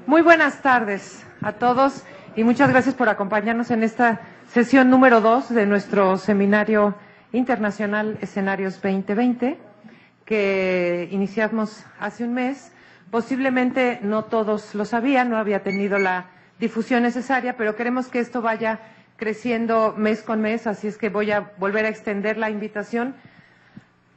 Muy buenas tardes a todos y muchas gracias por acompañarnos en esta sesión número 2 de nuestro Seminario Internacional Escenarios 2020, que iniciamos hace un mes. Posiblemente no todos lo sabían, no había tenido la difusión necesaria, pero queremos que esto vaya creciendo mes con mes, así es que voy a volver a extender la invitación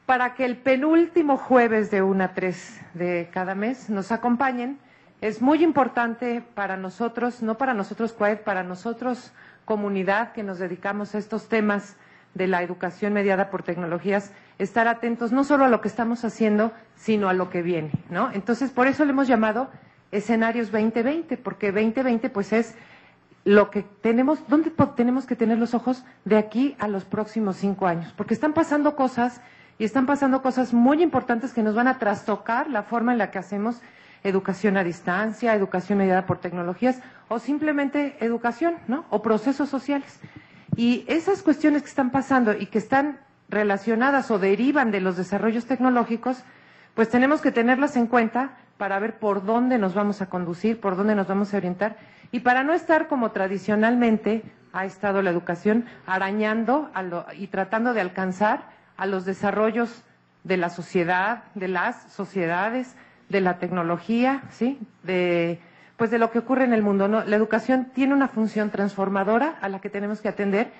para que el penúltimo jueves de 1 a 3 de cada mes nos acompañen. Es muy importante para nosotros, no para nosotros CUAED, para nosotros comunidad que nos dedicamos a estos temas de la educación mediada por tecnologías, estar atentos no solo a lo que estamos haciendo, sino a lo que viene, ¿no? Entonces, por eso le hemos llamado Escenarios 2020, porque 2020 pues es lo que tenemos, ¿dónde tenemos que tener los ojos de aquí a los próximos 5 años? Porque están pasando cosas y están pasando cosas muy importantes que nos van a trastocar la forma en la que hacemos educación a distancia, educación mediada por tecnologías o simplemente educación, ¿no? O procesos sociales. Y esas cuestiones que están pasando y que están relacionadas o derivan de los desarrollos tecnológicos, pues tenemos que tenerlas en cuenta para ver por dónde nos vamos a conducir, por dónde nos vamos a orientar y para no estar como tradicionalmente ha estado la educación, arañando y tratando de alcanzar a los desarrollos de la sociedad, de las sociedades, de la tecnología, ¿sí? Pues de lo que ocurre en el mundo, ¿no? La educación tiene una función transformadora a la que tenemos que atender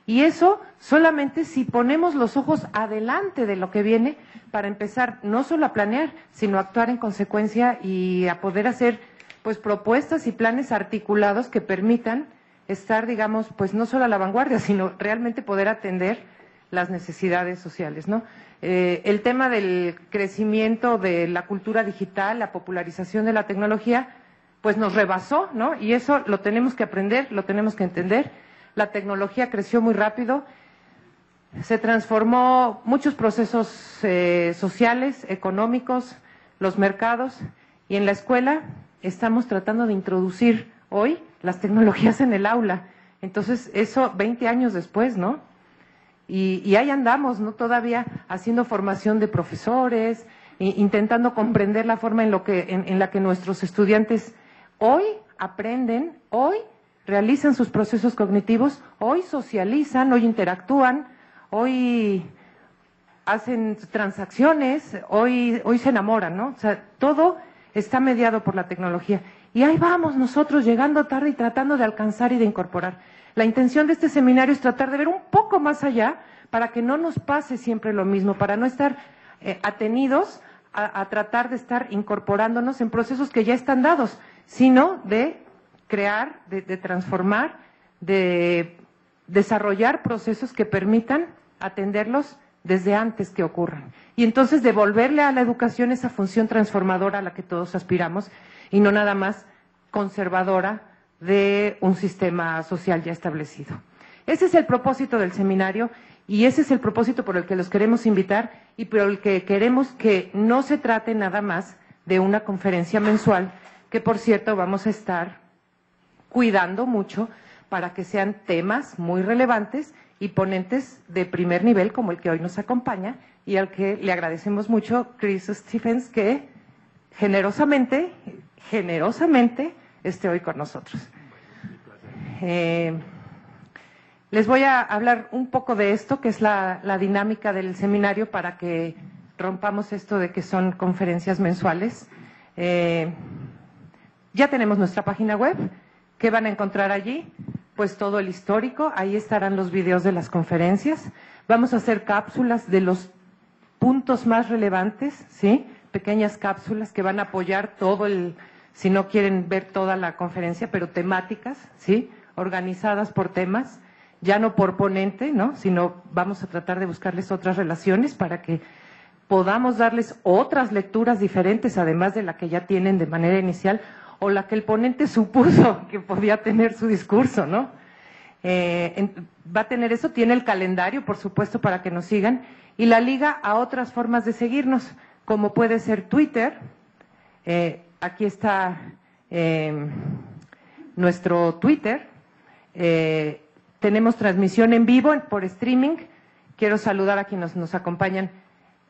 y eso solamente si ponemos los ojos adelante de lo que viene para empezar no solo a planear, sino a actuar en consecuencia y a poder hacer pues propuestas y planes articulados que permitan estar, digamos, pues no solo a la vanguardia, sino realmente poder atender las necesidades sociales, ¿no? El tema del crecimiento de la cultura digital, la popularización de la tecnología, pues nos rebasó, ¿no? Y eso lo tenemos que aprender, lo tenemos que entender. La tecnología creció muy rápido, se transformó muchos procesos sociales, económicos, los mercados, y en la escuela estamos tratando de introducir hoy las tecnologías en el aula. Entonces, eso 20 años después, ¿no? Y ahí andamos, ¿no? Todavía haciendo formación de profesores, intentando comprender la forma en la que nuestros estudiantes hoy aprenden, hoy realizan sus procesos cognitivos, hoy socializan, hoy interactúan, hoy hacen transacciones, hoy se enamoran, ¿no? O sea, todo está mediado por la tecnología. Y ahí vamos nosotros llegando tarde y tratando de alcanzar y de incorporar. La intención de este seminario es tratar de ver un poco más allá para que no nos pase siempre lo mismo, para no estar atenidos a tratar de estar incorporándonos en procesos que ya están dados, sino de crear, de transformar, de desarrollar procesos que permitan atenderlos desde antes que ocurran. Y entonces devolverle a la educación esa función transformadora a la que todos aspiramos y no nada más conservadora de un sistema social ya establecido. Ese es el propósito del seminario y ese es el propósito por el que los queremos invitar y por el que queremos que no se trate nada más de una conferencia mensual, que por cierto vamos a estar cuidando mucho para que sean temas muy relevantes y ponentes de primer nivel como el que hoy nos acompaña y al que le agradecemos mucho, Chris Stephens, que generosamente esté hoy con nosotros. Les voy a hablar un poco de esto, que es la dinámica del seminario para que rompamos esto de que son conferencias mensuales. Ya tenemos nuestra página web. ¿Qué van a encontrar allí? Pues todo el histórico, ahí estarán los videos de las conferencias. Vamos a hacer cápsulas de los puntos más relevantes, ¿sí? Pequeñas cápsulas que van a apoyar si no quieren ver toda la conferencia, pero temáticas, ¿sí? Organizadas por temas, ya no por ponente, ¿no? Sino vamos a tratar de buscarles otras relaciones para que podamos darles otras lecturas diferentes, además de la que ya tienen de manera inicial, o la que el ponente supuso que podía tener su discurso, ¿no? Va a tener eso, tiene el calendario, por supuesto, para que nos sigan, y la liga a otras formas de seguirnos, como puede ser Twitter. Aquí está nuestro Twitter. Tenemos transmisión en vivo por streaming. Quiero saludar a quienes nos acompañan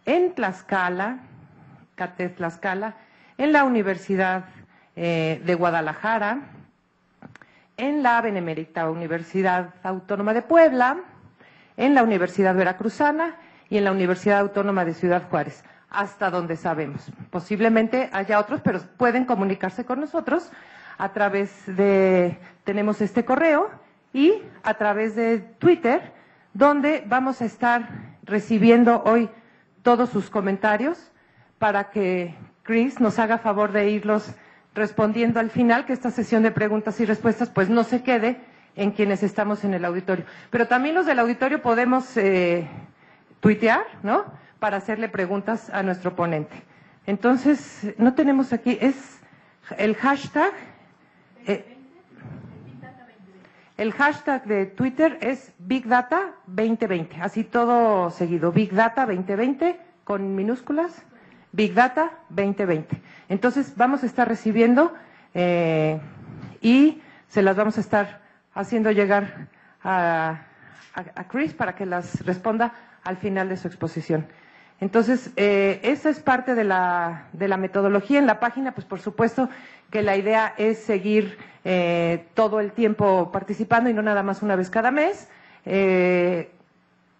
en Tlaxcala, CATES Tlaxcala, en la Universidad de Guadalajara, en la Benemérita Universidad Autónoma de Puebla, en la Universidad Veracruzana y en la Universidad Autónoma de Ciudad Juárez, hasta donde sabemos. Posiblemente haya otros, pero pueden comunicarse con nosotros a través de, tenemos este correo, y a través de Twitter, donde vamos a estar recibiendo hoy todos sus comentarios para que Chris nos haga favor de irlos respondiendo al final, que esta sesión de preguntas y respuestas pues no se quede en quienes estamos en el auditorio. Pero también los del auditorio podemos tuitear, ¿no?, para hacerle preguntas a nuestro ponente. Entonces, no tenemos aquí, es el hashtag, el hashtag de Twitter es Big Data 2020, así todo seguido, Big Data 2020 con minúsculas, Big Data 2020. Entonces, vamos a estar recibiendo y se las vamos a estar haciendo llegar a Chris para que las responda al final de su exposición. Entonces, esa es parte de la metodología. En la página, pues por supuesto que la idea es seguir todo el tiempo participando y no nada más una vez cada mes.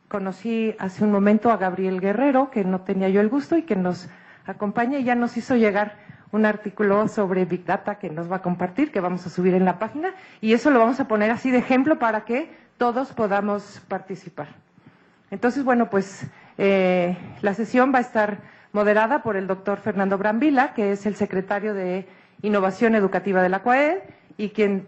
Conocí hace un momento a Gabriel Guerrero, que no tenía yo el gusto y que nos acompaña y ya nos hizo llegar un artículo sobre Big Data que nos va a compartir, que vamos a subir en la página, y eso lo vamos a poner así de ejemplo para que todos podamos participar. Entonces, bueno, pues la sesión va a estar moderada por el doctor Fernando Brambila, que es el secretario de Innovación Educativa de la CUAED, y quien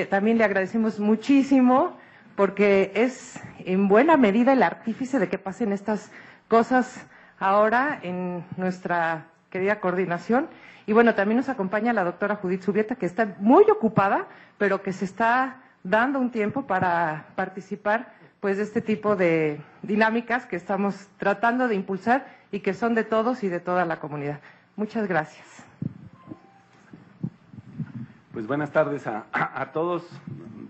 también le agradecemos muchísimo porque es en buena medida el artífice de que pasen estas cosas ahora en nuestra querida coordinación. Y bueno, también nos acompaña la doctora Judith Zubieta, que está muy ocupada, pero que se está dando un tiempo para participar pues de este tipo de dinámicas que estamos tratando de impulsar y que son de todos y de toda la comunidad. Muchas gracias. Pues buenas tardes a todos,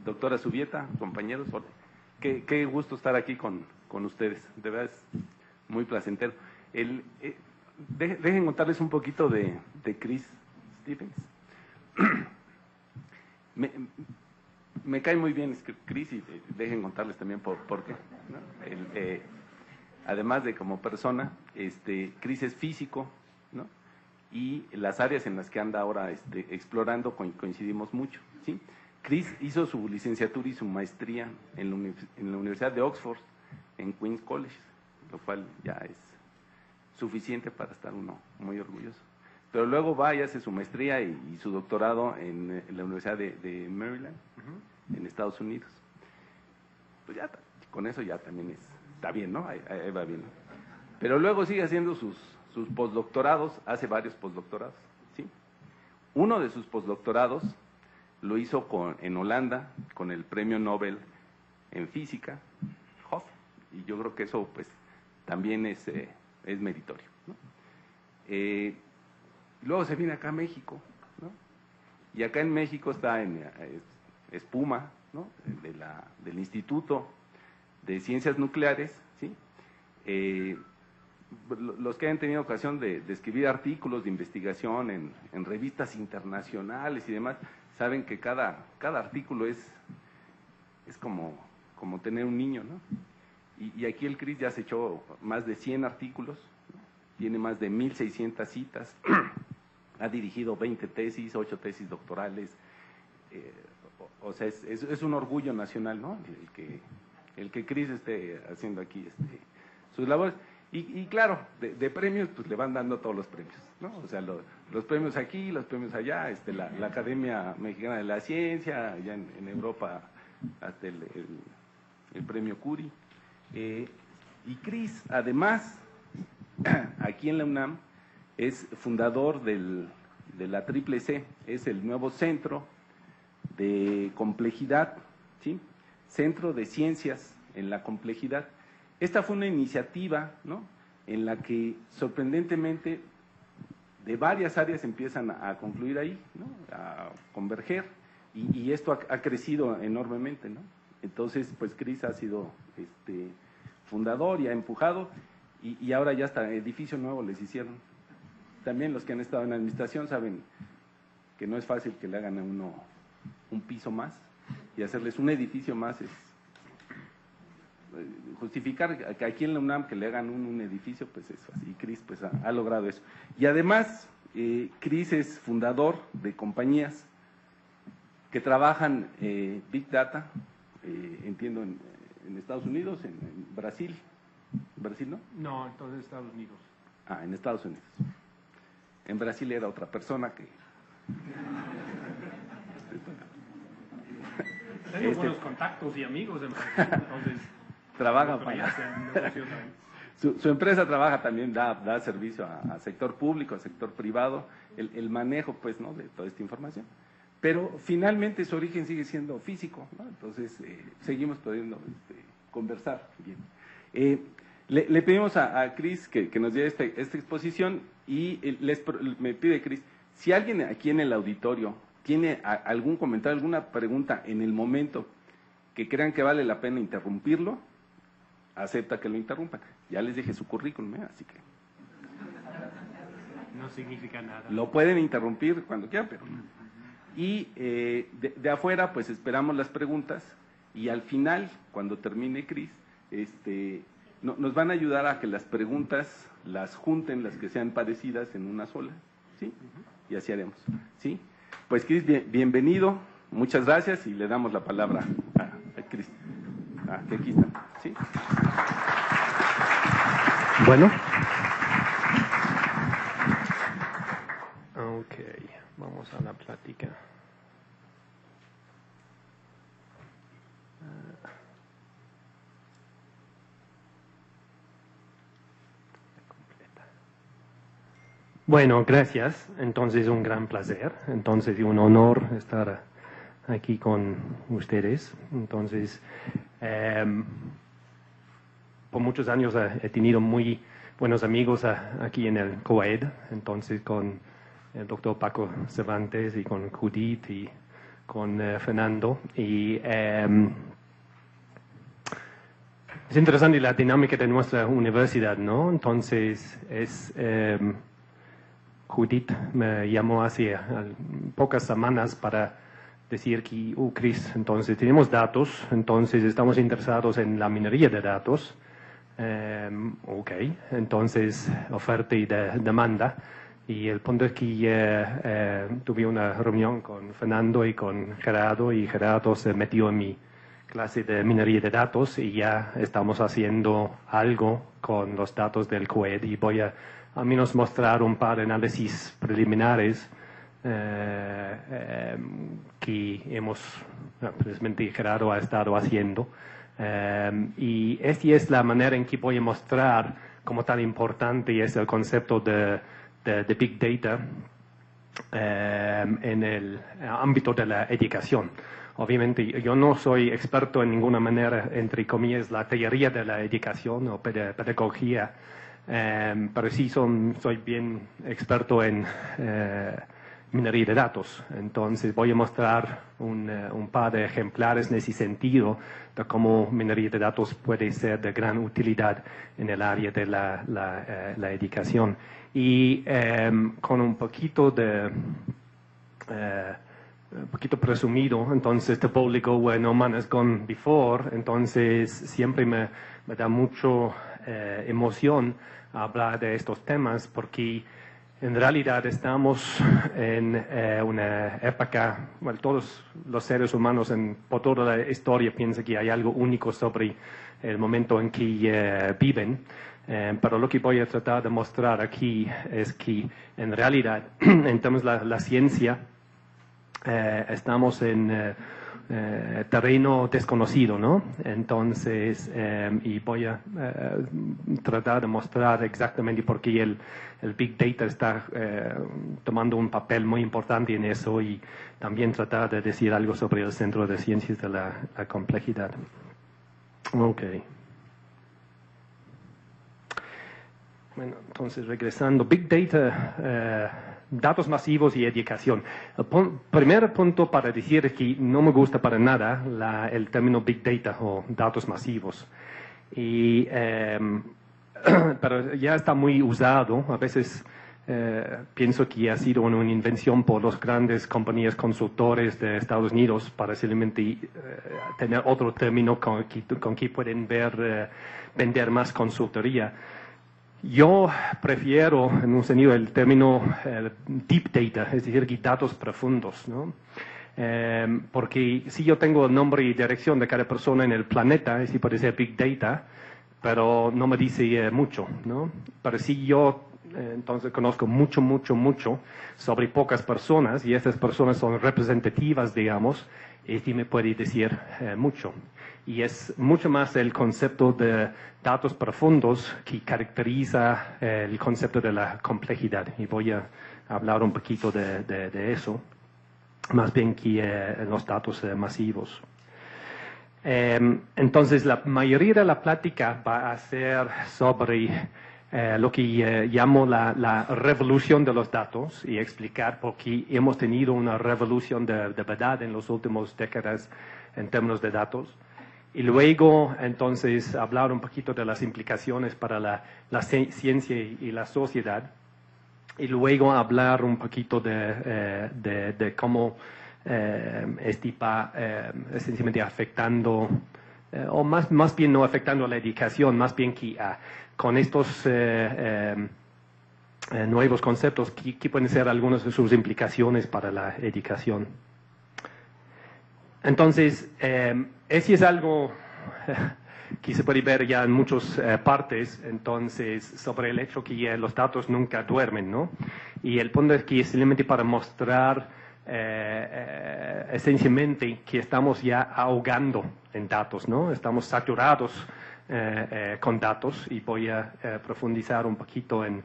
doctora Zubieta, compañeros. Qué gusto estar aquí con ustedes, de verdad es muy placentero. Dejen contarles un poquito de Chris Stevens. Me cae muy bien Chris y dejen contarles también por qué, ¿no? Además de como persona, Chris es físico, ¿no? Y las áreas en las que anda ahora explorando coincidimos mucho, ¿sí? Chris hizo su licenciatura y su maestría en la Universidad de Oxford, en Queen's College, lo cual ya es suficiente para estar uno muy orgulloso. Pero luego va y hace su maestría y su doctorado en la Universidad de Maryland, en Estados Unidos. Pues ya, con eso ya también está bien, ¿no? Ahí va bien, ¿no? Pero luego sigue haciendo sus postdoctorados, hace varios postdoctorados, ¿sí? Uno de sus postdoctorados lo hizo en Holanda, con el premio Nobel en física, Hof, y yo creo que eso pues también es meritorio, ¿no? Luego se viene acá a México, ¿no? Y acá en México está es Puma, ¿no? Del Instituto de Ciencias Nucleares, ¿sí? Los que hayan tenido ocasión de escribir artículos de investigación en revistas internacionales y demás, saben que cada artículo es como tener un niño, ¿no? Y aquí el Chris ya se echó más de 100 artículos, ¿no? Tiene más de 1,600 citas, ha dirigido 20 tesis, 8 tesis doctorales, o sea, es un orgullo nacional, ¿no? El que Chris esté haciendo aquí sus labores. Y claro, de premios, pues le van dando todos los premios, ¿no? O sea, los premios aquí, los premios allá, la Academia Mexicana de la Ciencia, allá en Europa, hasta el premio Curie. Y Chris, además, aquí en la UNAM, es fundador de la CCC, es el nuevo Centro de Complejidad, ¿sí? Centro de Ciencias en la Complejidad. Esta fue una iniciativa, ¿no?, en la que sorprendentemente de varias áreas empiezan a confluir ahí, ¿no?, a converger, y esto ha crecido enormemente, ¿no? Entonces, pues Chris ha sido fundador y ha empujado, y ahora ya hasta edificio nuevo les hicieron. También los que han estado en la administración saben que no es fácil que le hagan a uno un piso más y hacerles un edificio más es justificar que aquí en la UNAM que le hagan un edificio, pues eso, y Cris pues ha logrado eso. Y además, Cris es fundador de compañías que trabajan Big Data, entiendo, en Estados Unidos, en Brasil. ¿Brasil no? No, entonces Estados Unidos. Ah, en Estados Unidos. En Brasil era otra persona que... Tengo buenos contactos y amigos en Brasil, entonces... Trabaja para... Su empresa trabaja también, da servicio a sector público, a sector privado, el manejo, pues, ¿no?, de toda esta información. Pero finalmente su origen sigue siendo físico, ¿no? Entonces seguimos pudiendo conversar bien. Le pedimos a Cris que nos dé esta exposición y me pide Cris, si alguien aquí en el auditorio tiene algún comentario, alguna pregunta en el momento que crean que vale la pena interrumpirlo, acepta que lo interrumpan. Ya les dije su currículum, así que... No significa nada. Lo pueden interrumpir cuando quieran, pero... Y de afuera, pues esperamos las preguntas y al final, cuando termine Cris, nos van a ayudar a que las preguntas las junten, las que sean parecidas en una sola, ¿sí? Y así haremos, ¿sí? Pues Cris, bienvenido, muchas gracias y le damos la palabra a Cris. Que aquí está, ¿sí? Bueno. Ok, vamos a la plática. Bueno, gracias. Entonces, un gran placer. Entonces, un honor estar aquí con ustedes. Entonces, por muchos años he tenido muy buenos amigos aquí en el COED. Entonces, con el doctor Paco Cervantes y con Judith y con Fernando. Y es interesante la dinámica de nuestra universidad, ¿no? Entonces, Judith me llamó hace pocas semanas para decir que, Cris, entonces tenemos datos, entonces estamos interesados en la minería de datos. Ok, entonces oferta y demanda. Y el punto es que tuve una reunión con Fernando y con Gerardo, y Gerardo se metió en mi clase de minería de datos y ya estamos haciendo algo con los datos del COED y voy a al menos mostrar un par de análisis preliminares que precisamente Gerardo ha estado haciendo. Y esta es la manera en que voy a mostrar cómo tan importante es el concepto de Big Data en el ámbito de la educación. Obviamente yo no soy experto en ninguna manera, entre comillas, la teoría de la educación o pedagogía, pero sí soy bien experto en minería de datos. Entonces voy a mostrar un par de ejemplares en ese sentido de cómo minería de datos puede ser de gran utilidad en el área de la educación. Y con un poquito presumido, entonces the boldly go where no man has gone before, entonces siempre me da mucho emoción hablar de estos temas porque en realidad estamos en una época, bueno, todos los seres humanos por toda la historia piensan que hay algo único sobre el momento en que viven, pero lo que voy a tratar de mostrar aquí es que en realidad, en términos de la ciencia, estamos en terreno desconocido, ¿no? Entonces, y voy a tratar de mostrar exactamente por qué el Big Data está tomando un papel muy importante en eso y también tratar de decir algo sobre el Centro de Ciencias de la Complejidad. Ok. Bueno, entonces regresando, Big Data, datos masivos y educación. El primer punto para decir que no me gusta para nada el término Big Data o datos masivos. Pero ya está muy usado. A veces pienso que ha sido una invención por las grandes compañías consultores de Estados Unidos para simplemente tener otro término con que pueden vender más consultoría. Yo prefiero, en un sentido, el término deep data, es decir, datos profundos, ¿no? Porque si yo tengo el nombre y dirección de cada persona en el planeta, sí puede ser big data, pero no me dice mucho, ¿no? Pero si yo entonces conozco mucho sobre pocas personas y estas personas son representativas, digamos, y sí me puede decir mucho. Y es mucho más el concepto de datos profundos que caracteriza el concepto de la complejidad. Y voy a hablar un poquito de eso, más bien que los datos masivos. Entonces, la mayoría de la plática va a ser sobre lo que llamo la revolución de los datos y explicar por qué hemos tenido una revolución de verdad en las últimas décadas en términos de datos. Y luego, entonces, hablar un poquito de las implicaciones para la ciencia y la sociedad. Y luego hablar un poquito de cómo esencialmente afectando, o más bien no afectando a la educación, más bien que con estos nuevos conceptos, ¿qué pueden ser algunas de sus implicaciones para la educación? Entonces, ese es algo que se puede ver ya en muchas partes, entonces, sobre el hecho que los datos nunca duermen, ¿no? Y el punto es que es simplemente para mostrar esencialmente que estamos ya ahogando en datos, ¿no? Estamos saturados con datos y voy a profundizar un poquito en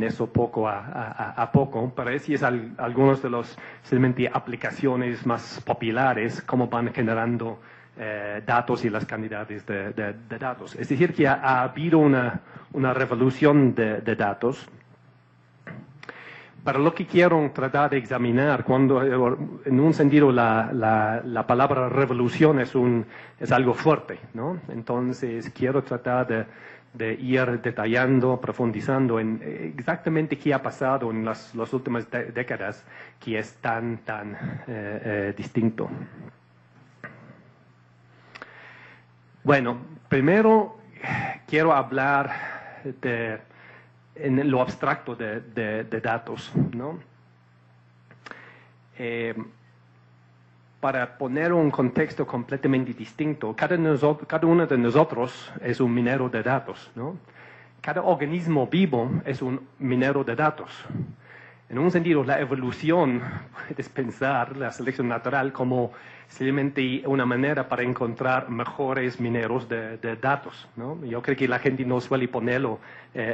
eso poco a poco, pero ese es algunos de los simplemente aplicaciones más populares, cómo van generando datos y las cantidades de datos. Es decir, que ha habido una revolución de datos. Pero lo que quiero tratar de examinar, cuando en un sentido la palabra revolución es algo fuerte, ¿no? Entonces quiero tratar de ir detallando, profundizando en exactamente qué ha pasado en las últimas décadas que es tan distinto. Bueno, primero quiero hablar en lo abstracto de datos, ¿no? Para poner un contexto completamente distinto, cada uno de nosotros es un minero de datos, ¿no? Cada organismo vivo es un minero de datos. En un sentido, la evolución, puedes pensar la selección natural como simplemente una manera para encontrar mejores mineros de datos, ¿no? Yo creo que la gente no suele ponerlo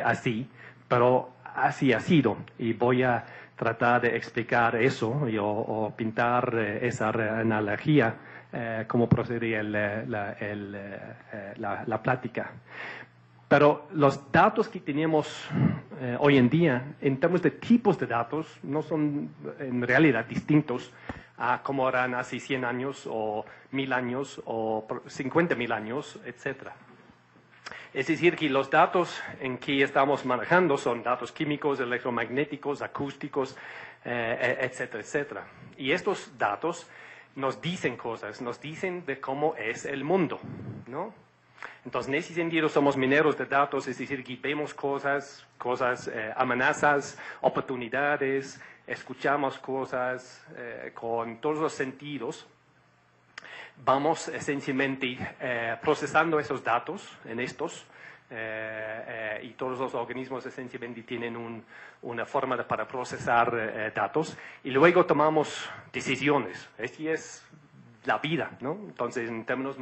así, pero así ha sido, y voy a tratar de explicar eso o pintar esa analogía, cómo procede la plática. Pero los datos que tenemos hoy en día, en términos de tipos de datos, no son en realidad distintos a como eran hace 100 años, o 1000 años, o 50.000 años, etcétera. Es decir, que los datos en que estamos manejando son datos químicos, electromagnéticos, acústicos, etcétera, etcétera. Y estos datos nos dicen cosas, nos dicen de cómo es el mundo, ¿no? Entonces, en ese sentido, somos mineros de datos, es decir, que vemos cosas, amenazas, oportunidades, escuchamos cosas con todos los sentidos. Vamos esencialmente procesando esos datos en estos y todos los organismos esencialmente tienen una forma para procesar datos y luego tomamos decisiones. Así es la vida, ¿no? Entonces, en términos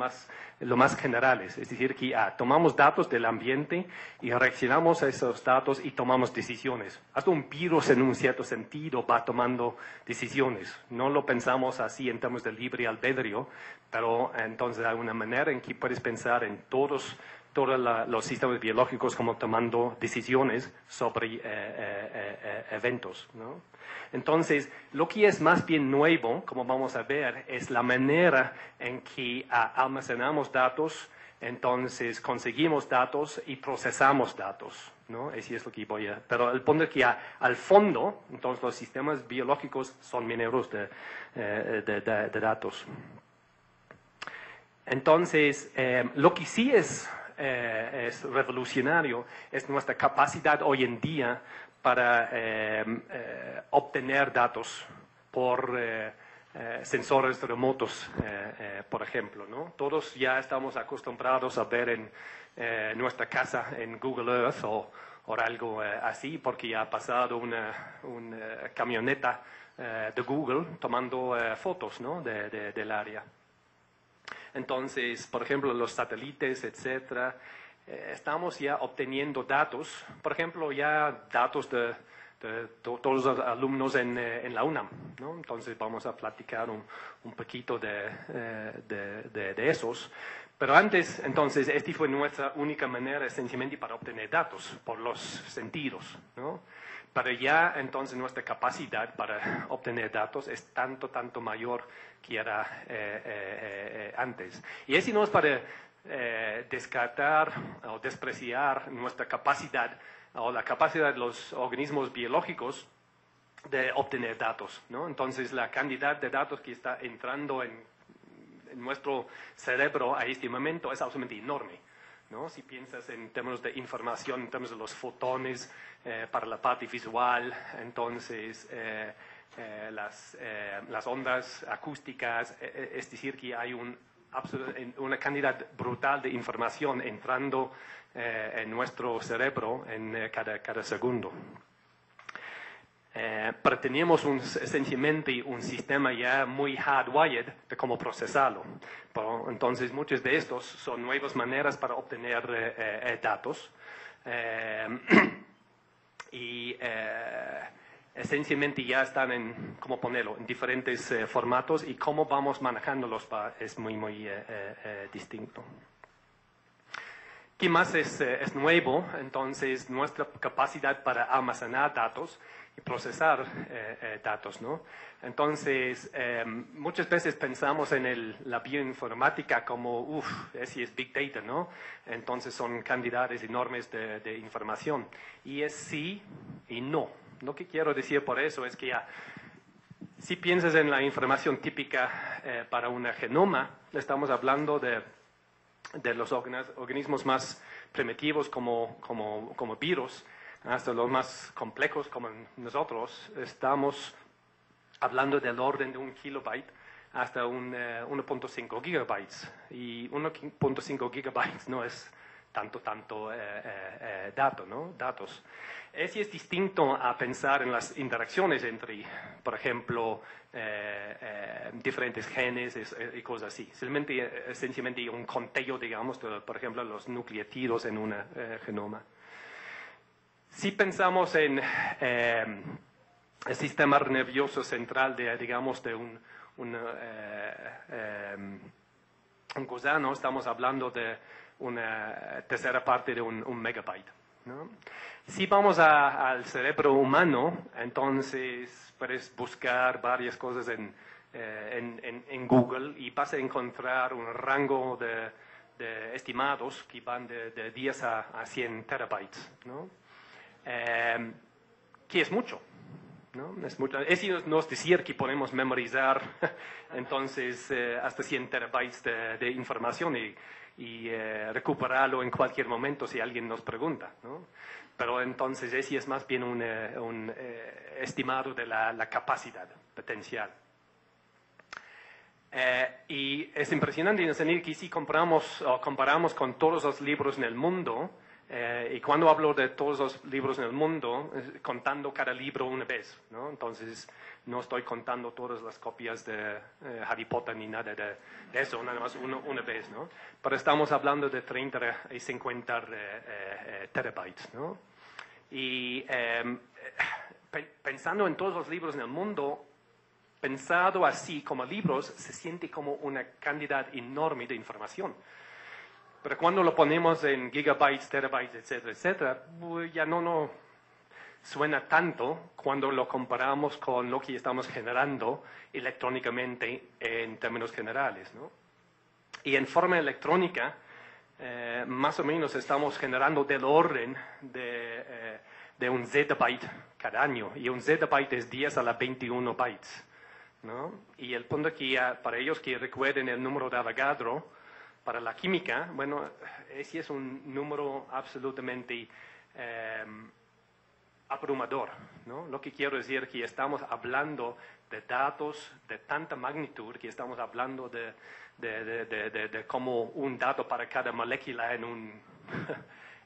lo más generales, es decir, que tomamos datos del ambiente y reaccionamos a esos datos y tomamos decisiones. Hasta un virus, en un cierto sentido, va tomando decisiones. No lo pensamos así en términos de libre albedrío, pero entonces hay una manera en que puedes pensar en todos los sistemas biológicos como tomando decisiones sobre eventos, ¿no? Entonces, lo que es más bien nuevo, como vamos a ver, es la manera en que almacenamos datos Entonces, conseguimos datos y procesamos datos, ¿no? Eso es lo que voy a... Pero el punto es que al fondo, entonces, los sistemas biológicos son mineros de datos. Entonces, lo que sí es revolucionario es nuestra capacidad hoy en día para obtener datos por sensores remotos, por ejemplo, ¿no? Todos ya estamos acostumbrados a ver en nuestra casa en Google Earth o algo así, porque ya ha pasado una camioneta de Google tomando fotos, ¿no? del área. Entonces, por ejemplo, los satélites, etcétera, estamos ya obteniendo datos, por ejemplo, ya datos de todos los alumnos en la UNAM, ¿no? Entonces vamos a platicar un poquito de esos. Pero antes, entonces, esta fue nuestra única manera esencialmente para obtener datos, por los sentidos, ¿no? Pero ya, entonces, nuestra capacidad para obtener datos es tanto mayor que era antes. Y eso no es para descartar o despreciar nuestra capacidad o la capacidad de los organismos biológicos de obtener datos, ¿no? Entonces, la cantidad de datos que está entrando en nuestro cerebro a este momento es absolutamente enorme, ¿no? Si piensas en términos de información, en términos de los fotones para la parte visual, entonces las ondas acústicas, es decir, que hay una cantidad brutal de información entrando en nuestro cerebro en cada segundo. Pero tenemos esencialmente un sistema ya muy hardwired de cómo procesarlo. Pero, entonces, muchos de estos son nuevas maneras para obtener datos. Y esencialmente ya están en, ¿cómo ponerlo?, en diferentes formatos, y cómo vamos manejándolos es muy distinto. ¿Qué más es nuevo? Entonces, nuestra capacidad para almacenar datos y procesar datos, ¿no? Entonces, muchas veces pensamos en la bioinformática como, ese es Big Data, ¿no? Entonces, son cantidades enormes de información. Y es sí y no. Lo que quiero decir por eso es que ya, si piensas en la información típica para un genoma, estamos hablando de los organismos más primitivos como virus, hasta los más complejos como nosotros. Estamos hablando del orden de 1 kilobyte hasta 1.5 gigabytes. Y 1.5 gigabytes no es tanto datos. Ese es distinto a pensar en las interacciones entre, por ejemplo, diferentes genes y cosas así. Esencialmente un conteo, digamos, por ejemplo, los nucleótidos en un genoma. Si pensamos en el sistema nervioso central de un gusano, estamos hablando de una tercera parte de un megabyte, ¿no? Si vamos al cerebro humano, entonces puedes buscar varias cosas en Google y vas a encontrar un rango de estimados que van de 10 a 100 terabytes, ¿no? Que es mucho, ¿no? Es mucho. Eso no es decir que podemos memorizar entonces hasta 100 terabytes de información y recuperarlo en cualquier momento si alguien nos pregunta, ¿no? Pero entonces ese es más bien un estimado de la capacidad potencial. Y es impresionante en que si comparamos con todos los libros en el mundo, y cuando hablo de todos los libros en el mundo, contando cada libro una vez, ¿no? Entonces, no estoy contando todas las copias de Harry Potter ni nada de eso, nada más una vez, ¿no? Pero estamos hablando de 30 y 50 terabytes, ¿no? Y pensando en todos los libros en el mundo, pensado así como libros, se siente como una cantidad enorme de información. Pero cuando lo ponemos en gigabytes, terabytes, etcétera, etcétera, ya no suena tanto cuando lo comparamos con lo que estamos generando electrónicamente en términos generales, ¿no? Y en forma electrónica, más o menos estamos generando del orden de un zettabyte cada año, y un zettabyte es 10 a la 21 bytes, ¿no? Y el punto que para ellos que recuerden el número de Avogadro, para la química, bueno, ese es un número absolutamente abrumador, ¿no? Lo que quiero decir es que estamos hablando de datos de tanta magnitud, que estamos hablando de como un dato para cada molécula en un,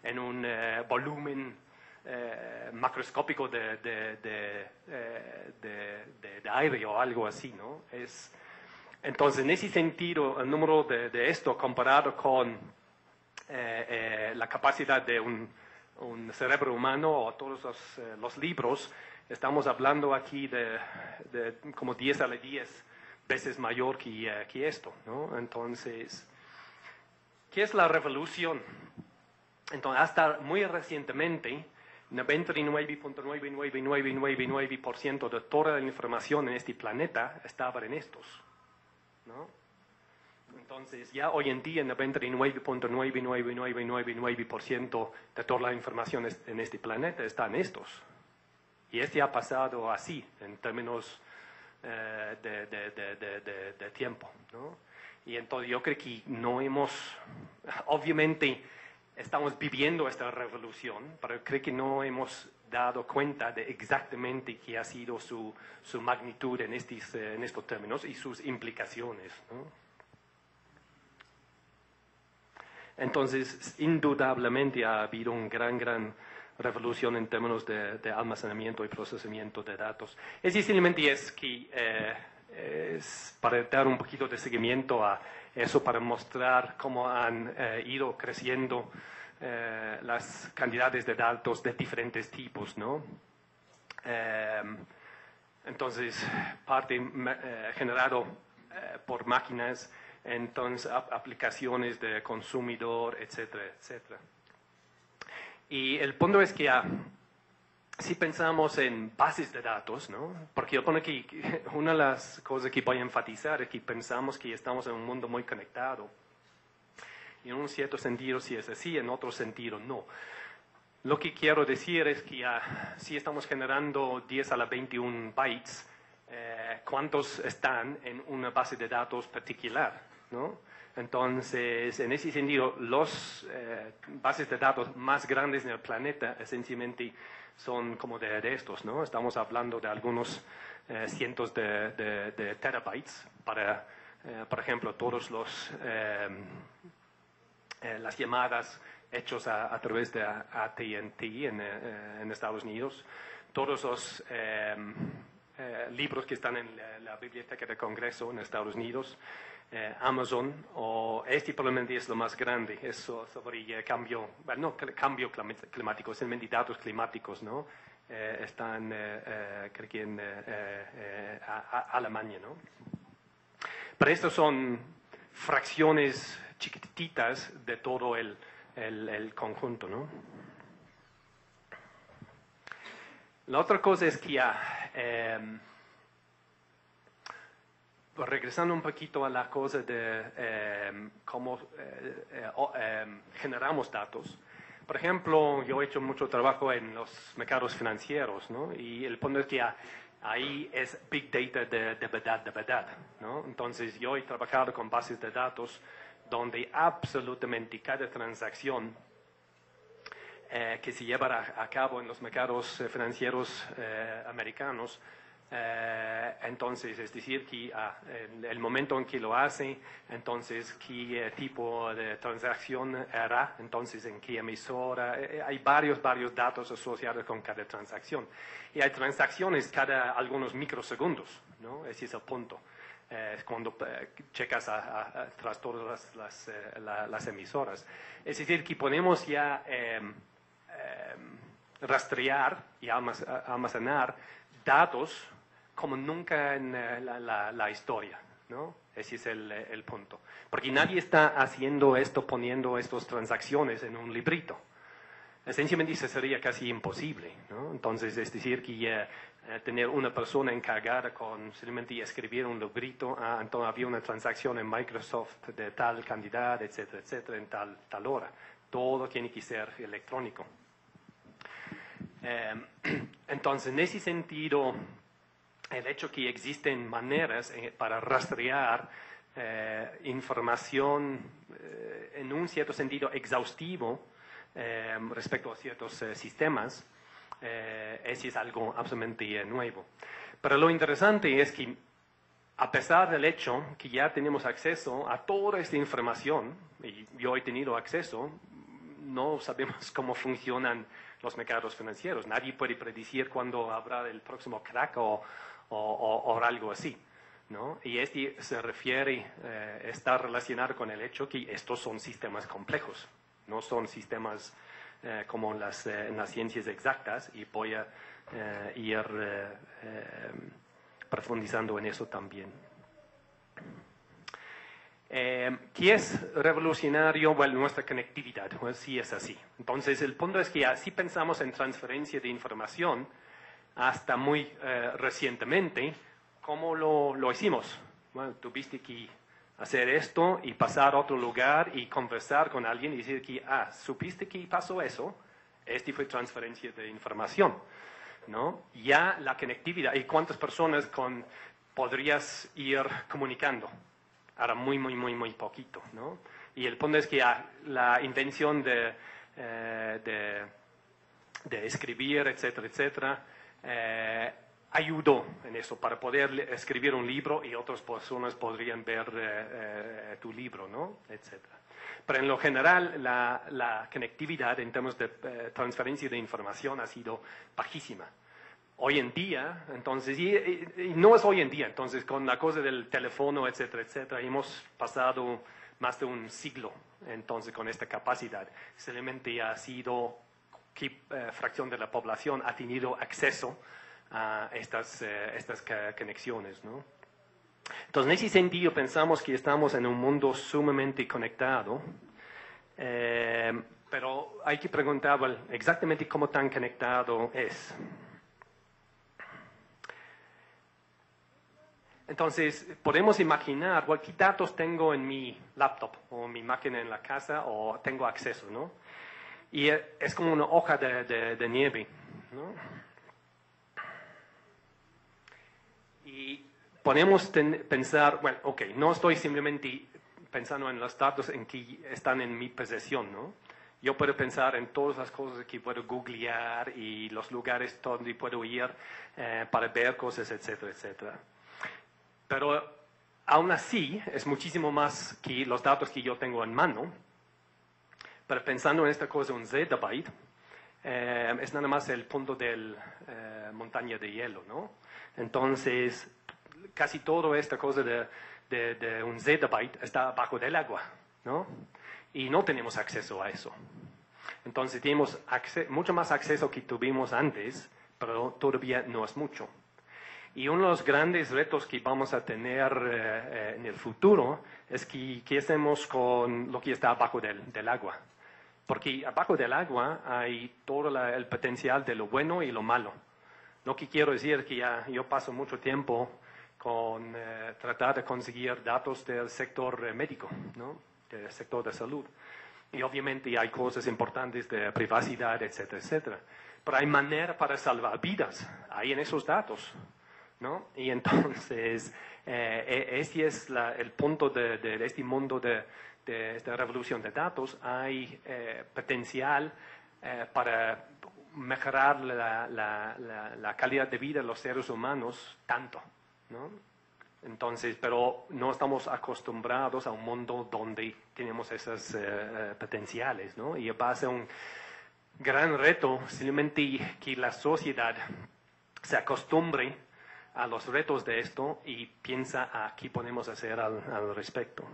en un volumen macroscópico de aire o algo así, ¿no? Entonces, en ese sentido, el número de esto comparado con la capacidad de un cerebro humano o todos los libros, estamos hablando aquí de como 10 a la 10 veces mayor que esto, ¿no? Entonces, ¿qué es la revolución? Entonces, hasta muy recientemente, 99.9999% de toda la información en este planeta estaba en estos, ¿no? Entonces, ya hoy en día, 99.99999% de toda la información en este planeta está en estos. Y ha pasado así, en términos de tiempo, ¿no? Y entonces yo creo que no obviamente estamos viviendo esta revolución, pero creo que no hemos dado cuenta de exactamente qué ha sido su magnitud en estos términos y sus implicaciones, ¿no? Entonces, indudablemente ha habido una gran revolución en términos de almacenamiento y procesamiento de datos. Simplemente es que es para dar un poquito de seguimiento a eso, para mostrar cómo han ido creciendo las cantidades de datos de diferentes tipos, ¿no? Entonces, parte generado por máquinas, entonces aplicaciones de consumidor, etcétera, etcétera. Y el punto es que si pensamos en bases de datos, ¿no? Porque yo pongo que una de las cosas que voy a enfatizar es que pensamos que estamos en un mundo muy conectado. Y en un cierto sentido sí es así, en otro sentido no. Lo que quiero decir es que si estamos generando 10 a la 21 bytes, ¿cuántos están en una base de datos particular, ¿no? Entonces, en ese sentido, los bases de datos más grandes en el planeta esencialmente son como de estos, ¿no? Estamos hablando de algunos cientos de terabytes para, por ejemplo, todos las llamadas hechas a través de AT&T en Estados Unidos, todos los libros que están en la Biblioteca del Congreso en Estados Unidos, Amazon, o probablemente es lo más grande, eso sobre cambio climático, simplemente datos climáticos, ¿no? Están, creo que en Alemania, ¿no? Pero estos son fracciones chiquititas de todo el conjunto, ¿no? La otra cosa es que regresando un poquito a la cosa de cómo generamos datos. Por ejemplo, yo he hecho mucho trabajo en los mercados financieros, ¿no? Y el punto es que ahí es Big Data de verdad, ¿no? Entonces, yo he trabajado con bases de datos donde absolutamente cada transacción que se lleva a cabo en los mercados financieros americanos, entonces, es decir, que en el momento en que lo hace, entonces, qué tipo de transacción hará, entonces, en qué emisora, hay varios datos asociados con cada transacción. Y hay transacciones cada algunos microsegundos, ¿no? Ese es el punto. Es cuando checas tras todas las emisoras. Es decir, que podemos ya rastrear y almacenar datos como nunca en la historia, ¿no? Ese es el punto. Porque nadie está haciendo esto, poniendo estas transacciones en un librito. Esencialmente eso sería casi imposible, ¿no? Entonces, es decir, que tener una persona encargada con simplemente escribir un librito, entonces había una transacción en Microsoft de tal cantidad, etcétera, etcétera, en tal hora. Todo tiene que ser electrónico. Entonces, en ese sentido, el hecho que existen maneras para rastrear información en un cierto sentido exhaustivo respecto a ciertos sistemas, ese es algo absolutamente nuevo. Pero lo interesante es que, a pesar del hecho que ya tenemos acceso a toda esta información, y yo he tenido acceso, no sabemos cómo funcionan los mercados financieros. Nadie puede predecir cuándo habrá el próximo crack o algo así, ¿no? Y este se refiere, está relacionado con el hecho que estos son sistemas complejos, no son sistemas como en las ciencias exactas, y voy a ir profundizando en eso también. ¿Qué es revolucionario? Bueno, nuestra conectividad, pues sí es así. Entonces, el punto es que así pensamos en transferencia de información hasta muy recientemente. ¿Cómo lo hicimos? Bueno, tuviste que hacer esto y pasar a otro lugar y conversar con alguien y decir que, ¿supiste que pasó eso? Este fue transferencia de información, ¿no? Ya la conectividad, ¿y cuántas personas podrías ir comunicando? Ahora muy poquito, ¿no? Y el punto es que la intención de escribir, etcétera, etcétera, ayudó en eso, para poder escribir un libro y otras personas podrían ver tu libro, ¿no? Etcétera. Pero en lo general, la conectividad en términos de transferencia de información ha sido bajísima. Hoy en día, entonces, y no es hoy en día, entonces con la cosa del teléfono, etcétera, etcétera, hemos pasado más de un siglo, entonces, con esta capacidad. Simplemente ha sido qué fracción de la población ha tenido acceso a estas conexiones, ¿no? Entonces, en ese sentido, pensamos que estamos en un mundo sumamente conectado, pero hay que preguntar, well, exactamente cómo tan conectado es. Entonces, podemos imaginar, well, qué datos tengo en mi laptop o mi máquina en la casa o tengo acceso, ¿no? Y es como una hoja de nieve, ¿no? Y podemos pensar, bueno, ok, no estoy simplemente pensando en los datos en que están en mi posesión, ¿no? Yo puedo pensar en todas las cosas que puedo googlear y los lugares donde puedo ir para ver cosas, etcétera, etcétera. Pero aún así es muchísimo más que los datos que yo tengo en mano. Pero pensando en esta cosa, un zettabyte, es nada más el punto de montaña de hielo, ¿no? Entonces, casi toda esta cosa de un zettabyte está bajo del agua, ¿no? Y no tenemos acceso a eso. Entonces, tenemos mucho más acceso que tuvimos antes, pero todavía no es mucho. Y uno de los grandes retos que vamos a tener en el futuro es qué hacemos con lo que está abajo del agua. Porque abajo del agua hay todo el potencial de lo bueno y lo malo. Lo que quiero decir es que yo paso mucho tiempo con tratar de conseguir datos del sector médico, ¿no? Del sector de salud. Y obviamente hay cosas importantes de privacidad, etcétera, etcétera. Pero hay manera para salvar vidas, hay en esos datos, ¿no? Y entonces, ese es el punto de este mundo de esta revolución de datos. Hay potencial para mejorar la calidad de vida de los seres humanos tanto, ¿no? Entonces, pero no estamos acostumbrados a un mundo donde tenemos esos potenciales, ¿no? Y va a ser un gran reto simplemente que la sociedad se acostumbre a los retos de esto y piensa a qué podemos hacer al respecto.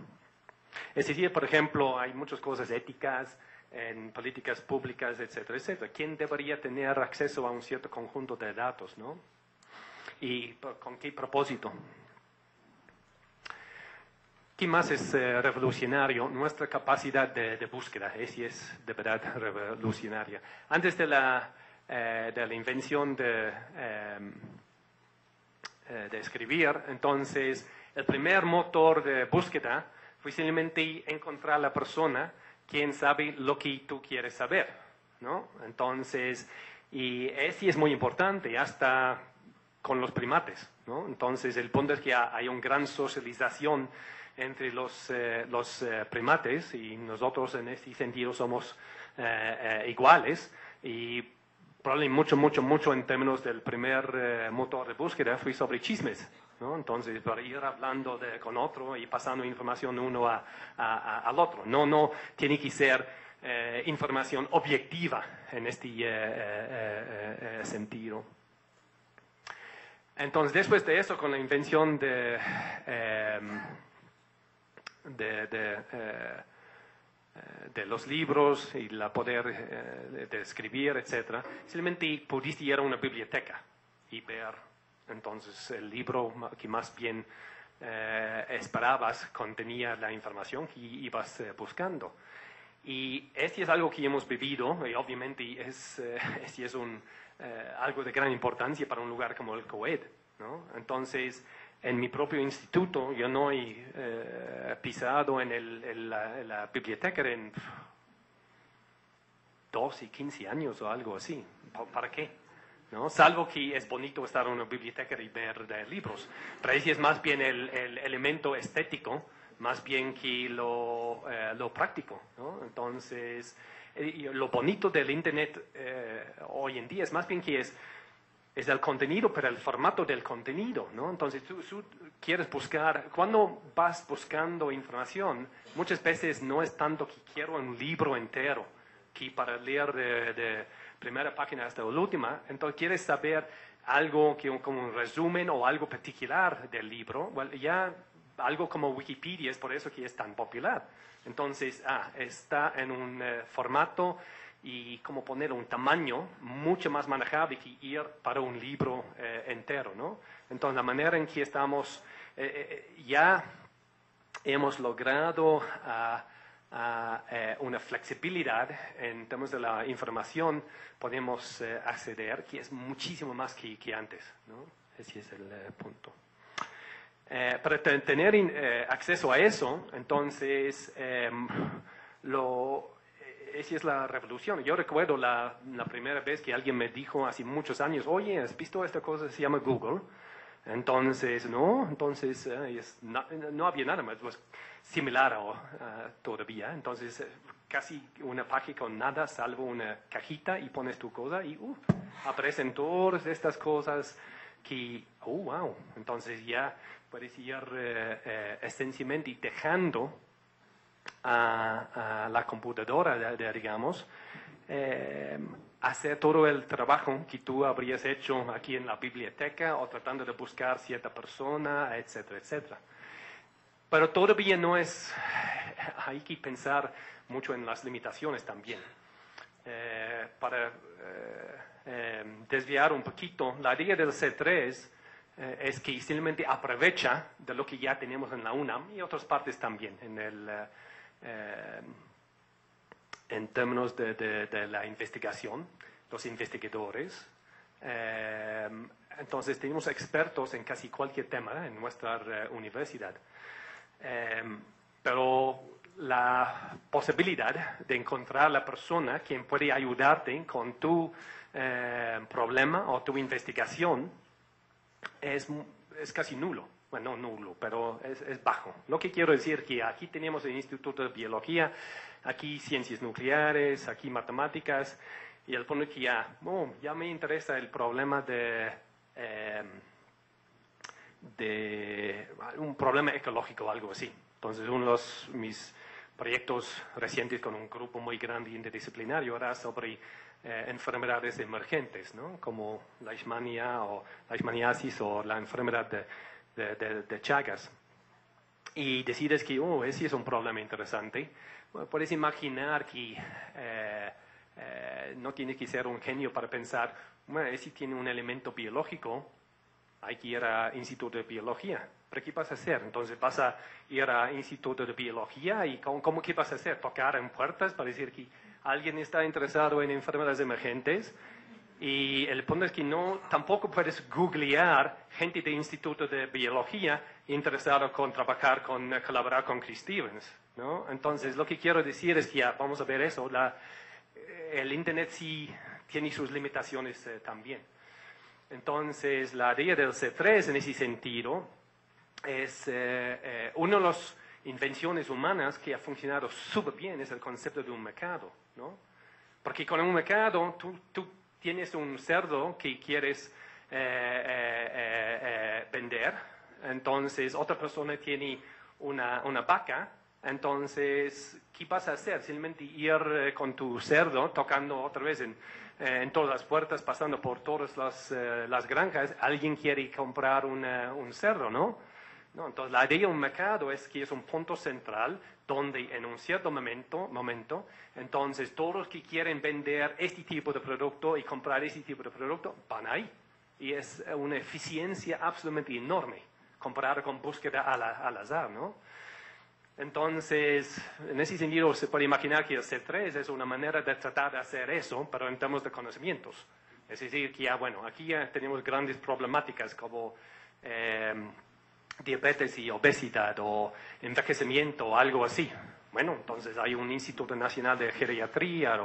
Es decir, por ejemplo, hay muchas cosas éticas en políticas públicas, etcétera, etcétera. ¿Quién debería tener acceso a un cierto conjunto de datos, no? ¿Y con qué propósito? ¿Qué más es revolucionario? Nuestra capacidad de búsqueda, esa es de verdad revolucionaria. Antes de la invención de escribir, entonces, el primer motor de búsqueda fue simplemente encontrar a la persona quien sabe lo que tú quieres saber, ¿no? Entonces, y eso es muy importante, hasta con los primates, ¿no? Entonces, el punto es que hay una gran socialización entre los primates y nosotros en este sentido somos iguales y probablemente mucho en términos del primer motor de búsqueda fue sobre chismes, ¿no? Entonces, para ir hablando con otro y pasando información uno al otro. No tiene que ser información objetiva en este sentido. Entonces, después de eso, con la invención de los libros y la poder de escribir, etc., simplemente pudiste ir a una biblioteca y ver entonces el libro que más bien esperabas contenía la información que ibas buscando. Y este es algo que hemos vivido y obviamente es algo de gran importancia para un lugar como el COED, ¿no? Entonces, en mi propio instituto, yo no he pisado en la biblioteca en 12 y 15 años o algo así. ¿Para qué? ¿No? Salvo que es bonito estar en una biblioteca y ver libros. Pero ese es más bien el elemento estético, más bien que lo práctico, ¿no? Entonces, lo bonito del Internet hoy en día es más bien que es el contenido, pero el formato del contenido, ¿no? Entonces, tú quieres buscar, cuando vas buscando información, muchas veces no es tanto que quiero un libro entero, que para leer de primera página hasta la última, entonces quieres saber algo como un resumen o algo particular del libro. Bueno, ya algo como Wikipedia es por eso que es tan popular. Entonces, está en un formato y como poner un tamaño mucho más manejable que ir para un libro entero, ¿no? Entonces, la manera en que estamos, ya hemos logrado una flexibilidad en términos de la información, podemos acceder, que es muchísimo más que antes, ¿no? Ese es el punto. Para tener acceso a eso, entonces, esa es la revolución. Yo recuerdo la primera vez que alguien me dijo hace muchos años, oye, ¿has visto esta cosa? Se llama Google. Entonces, no había nada más pues, similar todavía. Entonces, casi una página con nada, salvo una cajita y pones tu cosa y aparecen todas estas cosas que, wow. Entonces ya puedes ir esencialmente dejando a la computadora, digamos, hacer todo el trabajo que tú habrías hecho aquí en la biblioteca o tratando de buscar cierta persona, etcétera, etcétera. Pero todavía no es, hay que pensar mucho en las limitaciones también. Para desviar un poquito, la idea del C3 es que simplemente aprovecha de lo que ya tenemos en la UNAM y otras partes también, en términos de la investigación, los investigadores. Entonces, tenemos expertos en casi cualquier tema en nuestra universidad. Pero la posibilidad de encontrar a la persona quien puede ayudarte con tu problema o tu investigación es casi nulo. Bueno, no nulo, pero es bajo. Lo que quiero decir es que aquí tenemos el Instituto de Biología, aquí ciencias nucleares, aquí matemáticas, y el punto es que ya me interesa el problema de un problema ecológico o algo así. Entonces, uno de mis proyectos recientes con un grupo muy grande interdisciplinario era sobre enfermedades emergentes, ¿no? Como la leishmania o la leishmaniasis o la enfermedad de Chagas. Y decides que, ese es un problema interesante. Bueno, puedes imaginar que no tienes que ser un genio para pensar, ese tiene un elemento biológico hay que ir al Instituto de Biología. ¿Pero qué vas a hacer? Entonces vas a ir al Instituto de Biología y ¿cómo qué vas a hacer? ¿Tocar en puertas para decir que alguien está interesado en enfermedades emergentes? Y el punto es que tampoco puedes googlear gente del Instituto de Biología interesado en colaborar con Chris Stevens, ¿no? Entonces, lo que quiero decir es que vamos a ver eso, el Internet sí tiene sus limitaciones también. Entonces, la idea del C3 en ese sentido es una de las invenciones humanas que ha funcionado súper bien, es el concepto de un mercado, ¿no? Porque con un mercado tú tienes un cerdo que quieres vender, entonces otra persona tiene una vaca, entonces, ¿qué vas a hacer? Simplemente ir con tu cerdo, tocando otra vez en todas las puertas, pasando por todas las granjas, alguien quiere comprar un cerdo, ¿no? No, entonces, la idea de un mercado es que es un punto central donde en un cierto momento, entonces todos los que quieren vender este tipo de producto y comprar este tipo de producto van ahí. Y es una eficiencia absolutamente enorme comparada con búsqueda al azar, ¿no? Entonces, en ese sentido se puede imaginar que el C3 es una manera de tratar de hacer eso, pero en términos de conocimientos. Es decir, que aquí ya tenemos grandes problemáticas como diabetes y obesidad o envejecimiento o algo así. Bueno, entonces hay un Instituto Nacional de Geriatría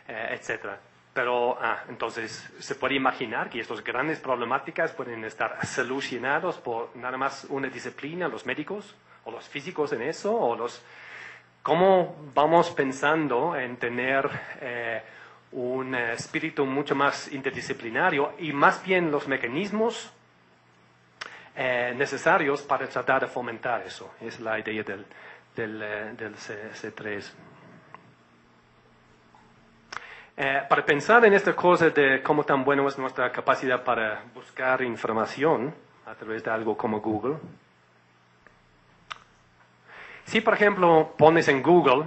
etcétera. Pero, entonces se puede imaginar que estas grandes problemáticas pueden estar solucionados por nada más una disciplina, los médicos o los físicos en eso, o cómo vamos pensando en tener un espíritu mucho más interdisciplinario y más bien los mecanismos necesarios para tratar de fomentar eso. Es la idea del C3. Para pensar en esta cosa de cómo tan bueno es nuestra capacidad para buscar información a través de algo como Google. Si, por ejemplo, pones en Google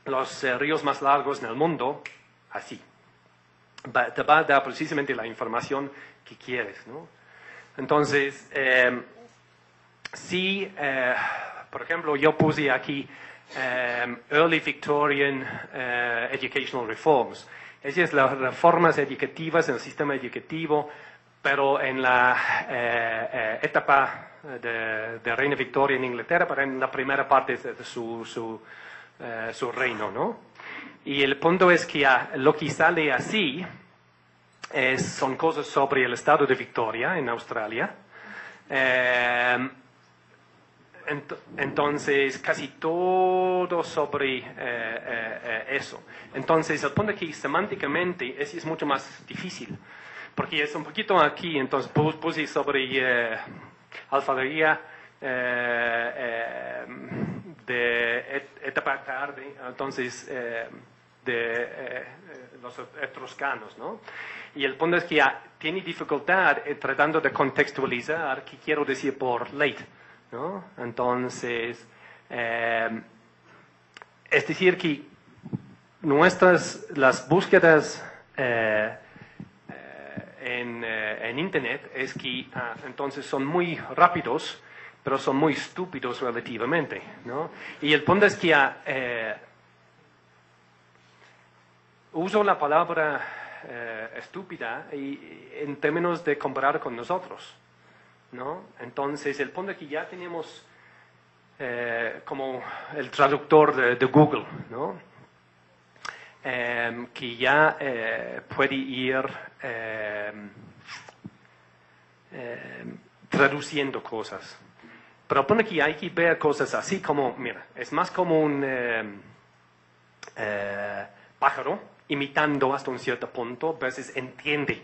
los ríos más largos en el mundo, así, te va a dar precisamente la información que quieres, ¿no? Entonces, si, por ejemplo, yo puse aquí Early Victorian Educational Reforms, es decir, las reformas educativas en el sistema educativo, pero en la etapa de Reina Victoria en Inglaterra, pero en la primera parte de su reino, ¿no? Y el punto es que lo que sale así son cosas sobre el estado de Victoria en Australia. Entonces, casi todo sobre eso. Entonces, el punto es que semánticamente es mucho más difícil, porque es un poquito aquí, entonces puse sobre alfabería de etapa tarde, entonces de los etruscanos, ¿no? Y el punto es que tiene dificultad tratando de contextualizar qué quiero decir por late, ¿no? Entonces, es decir que las búsquedas en Internet es que entonces son muy rápidos, pero son muy estúpidos relativamente, ¿no? Y el punto es que uso la palabra estúpida en términos de comparar con nosotros, ¿no? Entonces, el punto es que ya tenemos como el traductor de Google, ¿no? Que ya puede ir traduciendo cosas. Pero el punto es que hay que ver cosas así como, mira, es más como un pájaro imitando hasta un cierto punto, a veces entiende,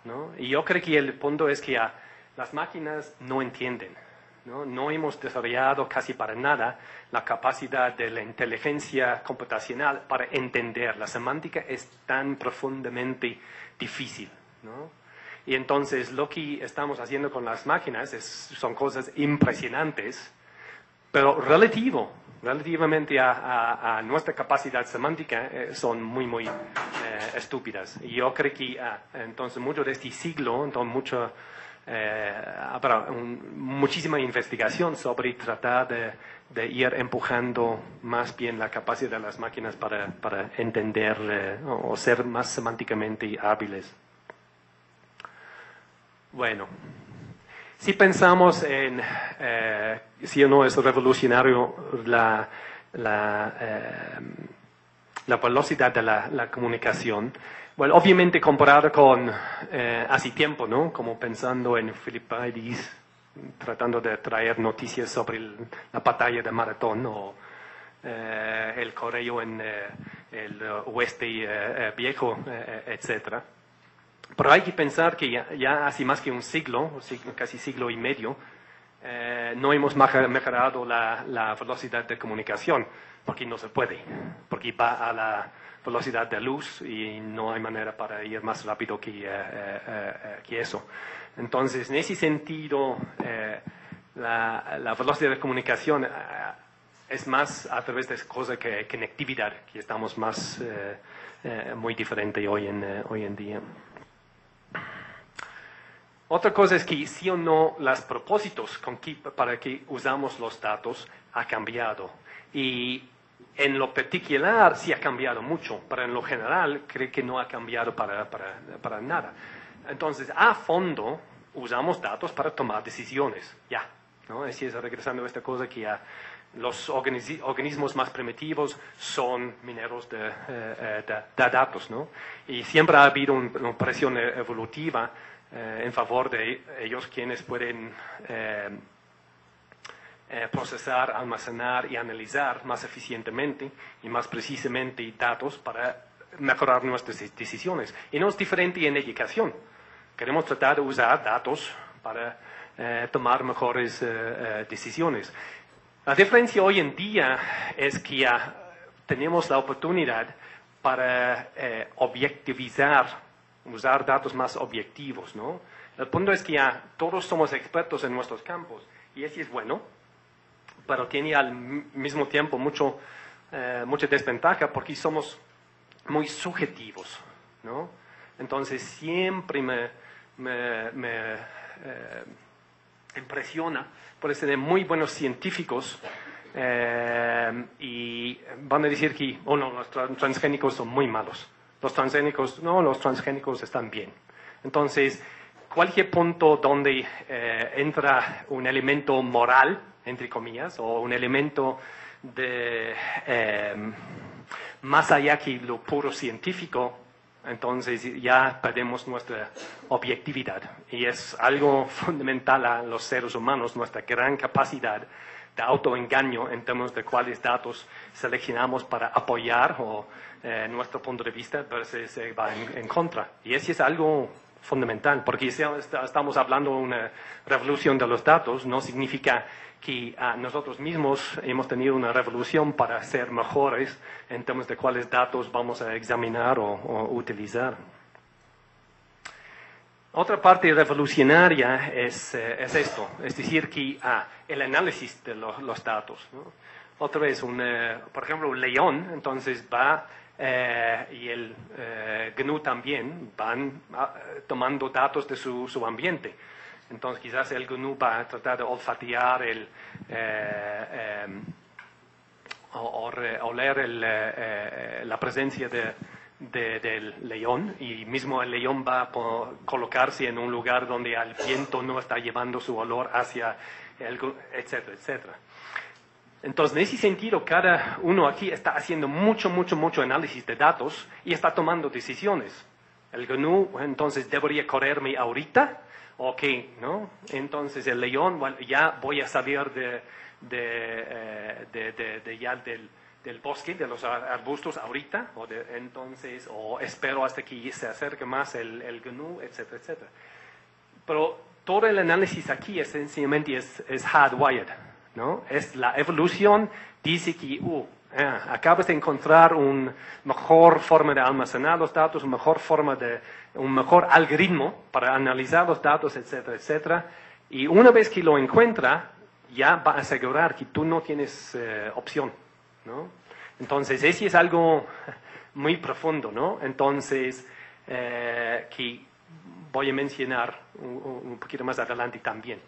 ¿no? Y yo creo que el punto es que las máquinas no entienden, ¿no? No hemos desarrollado casi para nada la capacidad de la inteligencia computacional para entender. La semántica es tan profundamente difícil, ¿no? Y entonces lo que estamos haciendo con las máquinas son cosas impresionantes, pero relativo, relativamente a nuestra capacidad semántica, son muy estúpidas. Y yo creo que entonces mucho de este siglo, entonces habrá muchísima investigación sobre tratar de ir empujando más bien la capacidad de las máquinas para entender o ser más semánticamente hábiles. Bueno, si pensamos en si o no es revolucionario la velocidad de la comunicación, bueno, obviamente comparado con hace tiempo, ¿no? Como pensando en Filipides, tratando de traer noticias sobre la batalla de Maratón o el correo en el oeste viejo, etcétera. Pero hay que pensar que ya hace más que un siglo, casi siglo y medio, no hemos mejorado la velocidad de comunicación, porque no se puede, porque va a la velocidad de luz y no hay manera para ir más rápido que eso. Entonces, en ese sentido, la velocidad de comunicación es más a través de cosas que conectividad, que estamos más muy diferente hoy en día. Otra cosa es que sí o no los propósitos para que usamos los datos ha cambiado. Y en lo particular sí ha cambiado mucho, pero en lo general creo que no ha cambiado para nada. Entonces, a fondo usamos datos para tomar decisiones, ya. ¿No? Así es, regresando a esta cosa que ya los organismos más primitivos son mineros de datos, ¿no? Y siempre ha habido una presión evolutiva en favor de ellos, quienes pueden procesar, almacenar y analizar más eficientemente y más precisamente datos para mejorar nuestras decisiones. Y no es diferente en educación. Queremos tratar de usar datos para tomar mejores decisiones. La diferencia hoy en día es que ya tenemos la oportunidad para objektivizar, usar datos más objetivos, ¿no? El punto es que ya todos somos expertos en nuestros campos y eso es bueno, pero tiene al mismo tiempo mucha desventaja porque somos muy subjetivos, ¿no? Entonces siempre me impresiona por ser muy buenos científicos y van a decir que no, los transgénicos son muy malos. Los transgénicos están bien. Entonces, cualquier punto donde entra un elemento moral, entre comillas, o un elemento de más allá que lo puro científico, entonces ya perdemos nuestra objetividad. Y es algo fundamental a los seres humanos, nuestra gran capacidad de autoengaño en términos de cuáles datos seleccionamos para apoyar nuestro punto de vista versus va en contra. Y eso es algo fundamental, porque si estamos hablando de una revolución de los datos, no significa que nosotros mismos hemos tenido una revolución para ser mejores en términos de cuáles datos vamos a examinar o utilizar. Otra parte revolucionaria es esto, es decir, que el análisis de los datos, ¿no? Otra vez, por ejemplo, un león, entonces va, y el GNU también, van tomando datos de su ambiente. Entonces, quizás el GNU va a tratar de olfatear oler la presencia del león, y mismo el león va a colocarse en un lugar donde el viento no está llevando su olor hacia etcétera, etcétera. Entonces, en ese sentido, cada uno aquí está haciendo mucho análisis de datos y está tomando decisiones. El GNU, entonces, ¿debería correrme ahorita? ¿O qué? ¿No? Entonces, el león, bueno, ya voy a salir del bosque, de los arbustos ahorita, o espero hasta que se acerque más el GNU, etcétera, etcétera. Pero todo el análisis aquí sencillamente es hardwired, ¿no? Es la evolución, dice que acabas de encontrar una mejor forma de almacenar los datos, un mejor algoritmo para analizar los datos, etcétera, etcétera. Y una vez que lo encuentra, ya va a asegurar que tú no tienes opción, ¿no? Entonces, ese es algo muy profundo, ¿no? Entonces, que voy a mencionar un poquito más adelante también.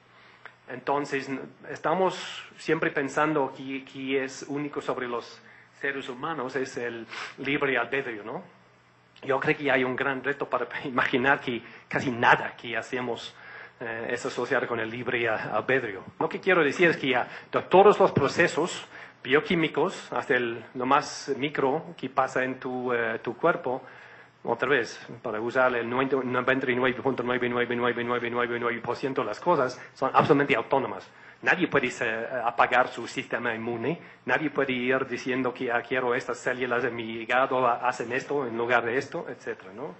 Entonces, estamos siempre pensando que es único sobre los seres humanos, es el libre albedrío, ¿no? Yo creo que hay un gran reto para imaginar que casi nada que hacemos es asociado con el libre albedrío. Lo que quiero decir es que de todos los procesos bioquímicos, hasta lo más micro que pasa en tu cuerpo, otra vez, para usar el 99.99999% de las cosas, son absolutamente autónomas. Nadie puede apagar su sistema inmune, nadie puede ir diciendo que quiero estas células de mi hígado, hacen esto en lugar de esto, etc., ¿no?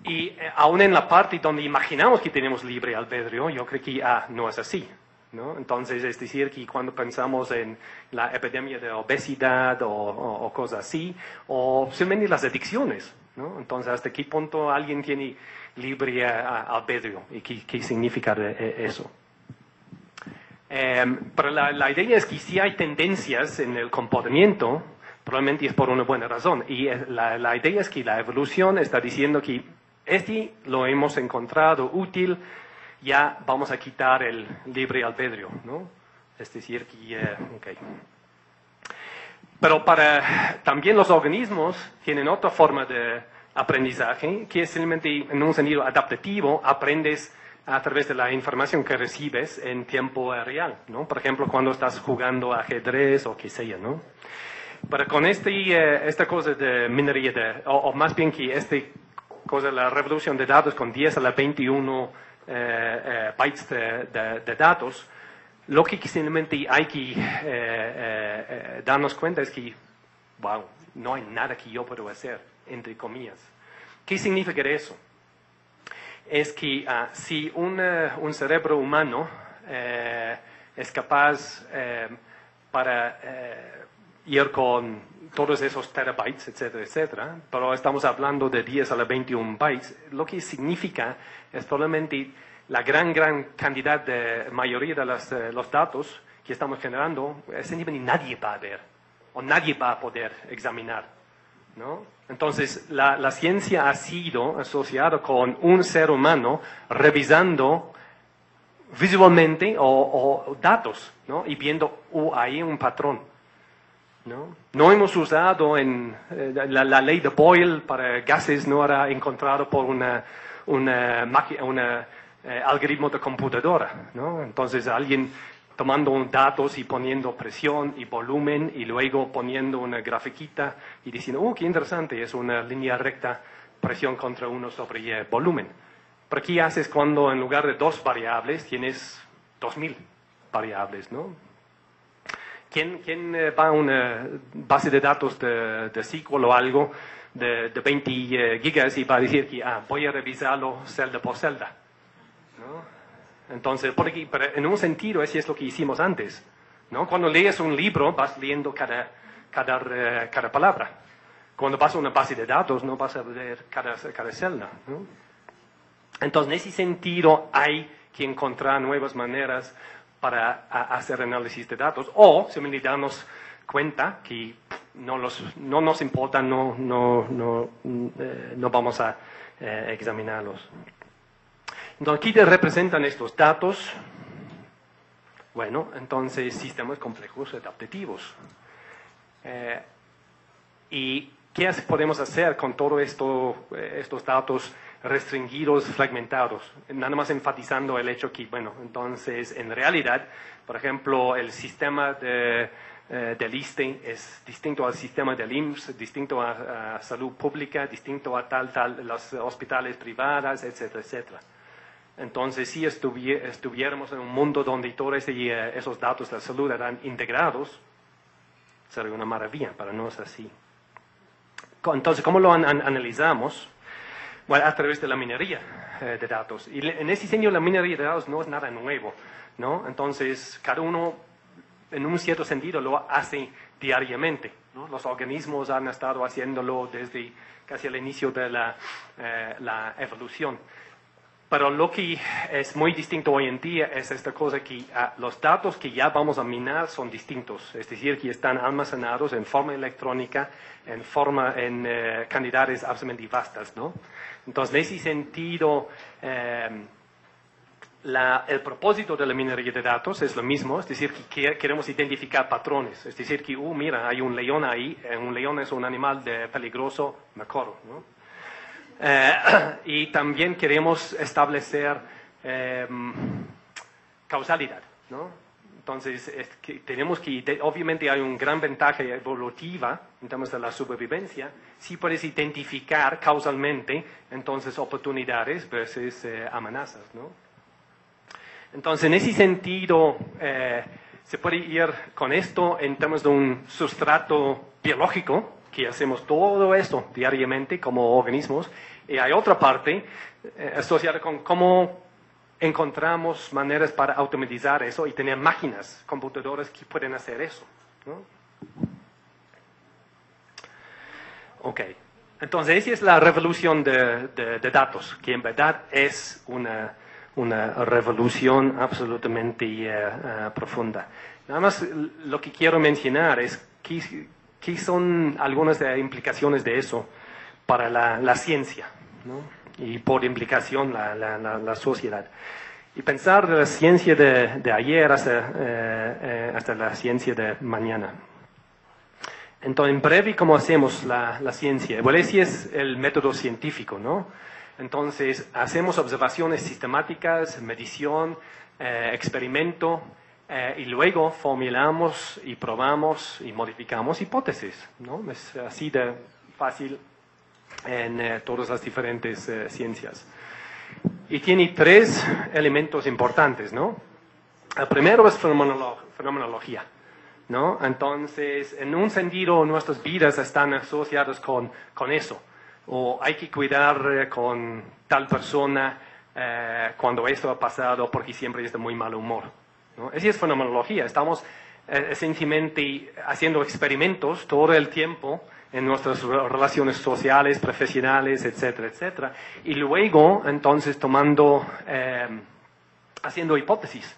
Y aún en la parte donde imaginamos que tenemos libre albedrío, yo creo que no es así, ¿no? Entonces, es decir, que cuando pensamos en la epidemia de obesidad o cosas así, o simplemente las adicciones, ¿no? Entonces, ¿hasta qué punto alguien tiene libre albedrío? ¿Y qué significa eso? Pero la idea es que si hay tendencias en el comportamiento, probablemente es por una buena razón. Y la idea es que la evolución está diciendo que lo hemos encontrado útil, ya vamos a quitar el libre albedrío, ¿no? Es decir, que, okay. Pero también los organismos tienen otra forma de aprendizaje, que es simplemente en un sentido adaptativo, aprendes a través de la información que recibes en tiempo real, ¿no? Por ejemplo, cuando estás jugando ajedrez o qué sé yo, ¿no? Pero con esta cosa de minería, o más bien que cosa, la revolución de datos con 10 a la 21 bytes de datos, lo que simplemente hay que darnos cuenta es que, wow, no hay nada que yo pueda hacer, entre comillas. ¿Qué significa eso? Es que si un cerebro humano es capaz para ir con todos esos terabytes, etcétera, etcétera, pero estamos hablando de 10 a la 21 bytes, lo que significa es probablemente la gran cantidad de mayoría de los datos que estamos generando, simplemente nadie va a ver o nadie va a poder examinar, ¿no? Entonces, la ciencia ha sido asociada con un ser humano revisando visualmente o datos, ¿no? Y viendo, hay un patrón, ¿no? No hemos usado la ley de Boyle para gases, no era encontrado por un algoritmo de computadora, ¿no? Entonces, alguien tomando datos y poniendo presión y volumen y luego poniendo una grafiquita y diciendo, qué interesante, es una línea recta, presión contra 1 sobre volumen. Pero ¿qué haces cuando en lugar de 2 variables tienes 2000 variables, ¿no? ¿Quién va a una base de datos de SQL o algo de 20 gigas y va a decir que voy a revisarlo celda por celda, ¿no? Entonces, pero en un sentido, eso es lo que hicimos antes, ¿no? Cuando lees un libro, vas leyendo cada palabra. Cuando vas a una base de datos, no vas a leer cada celda, ¿no? Entonces, en ese sentido, hay que encontrar nuevas maneras para hacer análisis de datos, o simplemente darnos cuenta que no nos importa, no vamos a examinarlos. Entonces, ¿qué representan estos datos? Bueno, entonces, sistemas complejos adaptativos. ¿Y qué podemos hacer con todos estos datos restringidos, fragmentados? Nada más enfatizando el hecho que, bueno, entonces, en realidad, por ejemplo, el sistema del ISSSTE es distinto al sistema del IMSS, distinto a salud pública, distinto a los hospitales privados, etcétera, etcétera. Entonces, si estuviéramos en un mundo donde todos esos datos de salud eran integrados, sería una maravilla, pero no es así. Entonces, ¿cómo lo analizamos? Bueno, a través de la minería de datos. Y en ese diseño, la minería de datos no es nada nuevo, ¿no? Entonces, cada uno, en un cierto sentido, lo hace diariamente, ¿no? Los organismos han estado haciéndolo desde casi el inicio de la evolución. Pero lo que es muy distinto hoy en día es esta cosa que los datos que ya vamos a minar son distintos, es decir, que están almacenados en forma electrónica, en cantidades absolutamente vastas, ¿no? Entonces, en ese sentido, el propósito de la minería de datos es lo mismo, es decir, que queremos identificar patrones, es decir, que, mira, hay un león ahí, un león es un animal peligroso, me corro, ¿no? Y también queremos establecer causalidad, ¿no? Entonces, tenemos que, obviamente hay una gran ventaja evolutiva en términos de la supervivencia, si puedes identificar causalmente, entonces, oportunidades versus amenazas, ¿no? Entonces, en ese sentido, se puede ir con esto en términos de un sustrato biológico, que hacemos todo esto diariamente como organismos, y hay otra parte asociada con cómo encontramos maneras para automatizar eso y tener máquinas, computadoras que pueden hacer eso, ¿no? Ok, entonces esa es la revolución de datos, que en verdad es una revolución absolutamente profunda. Nada más lo que quiero mencionar es ¿qué son algunas de las implicaciones de eso para la ciencia, ¿no? Y por implicación la sociedad? Y pensar de la ciencia de ayer hasta la ciencia de mañana. Entonces, en breve, ¿cómo hacemos la ciencia? Bueno, ese es el método científico, ¿no? Entonces, hacemos observaciones sistemáticas, medición, experimento, y luego formulamos y probamos y modificamos hipótesis, ¿no? Es así de fácil en todas las diferentes ciencias. Y tiene tres elementos importantes, ¿no? El primero es fenomenología, ¿no? Entonces, en un sentido, nuestras vidas están asociadas con eso. O hay que cuidar con tal persona cuando esto ha pasado porque siempre está de muy mal humor, ¿no? Esa es fenomenología. Estamos esencialmente haciendo experimentos todo el tiempo en nuestras relaciones sociales, profesionales, etcétera, etcétera. Y luego, entonces, haciendo hipótesis,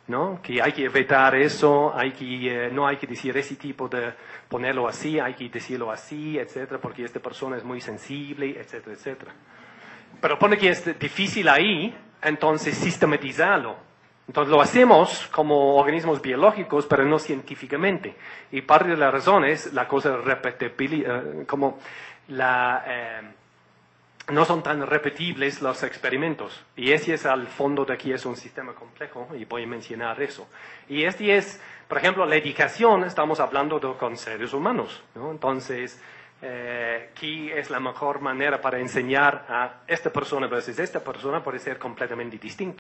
¿no? Que hay que evitar eso, no hay que decir ese tipo de ponerlo así, hay que decirlo así, etcétera, porque esta persona es muy sensible, etcétera, etcétera. Pero pone que es difícil ahí, entonces sistematizarlo. Entonces lo hacemos como organismos biológicos, pero no científicamente. Y parte de la razón es la cosa repetible, no son tan repetibles los experimentos. Y ese es al fondo de aquí, es un sistema complejo, y voy a mencionar eso. Y este es, por ejemplo, la educación, estamos hablando con seres humanos, ¿no? Entonces, ¿qué es la mejor manera para enseñar a esta persona versus esta persona? Puede ser completamente distinto.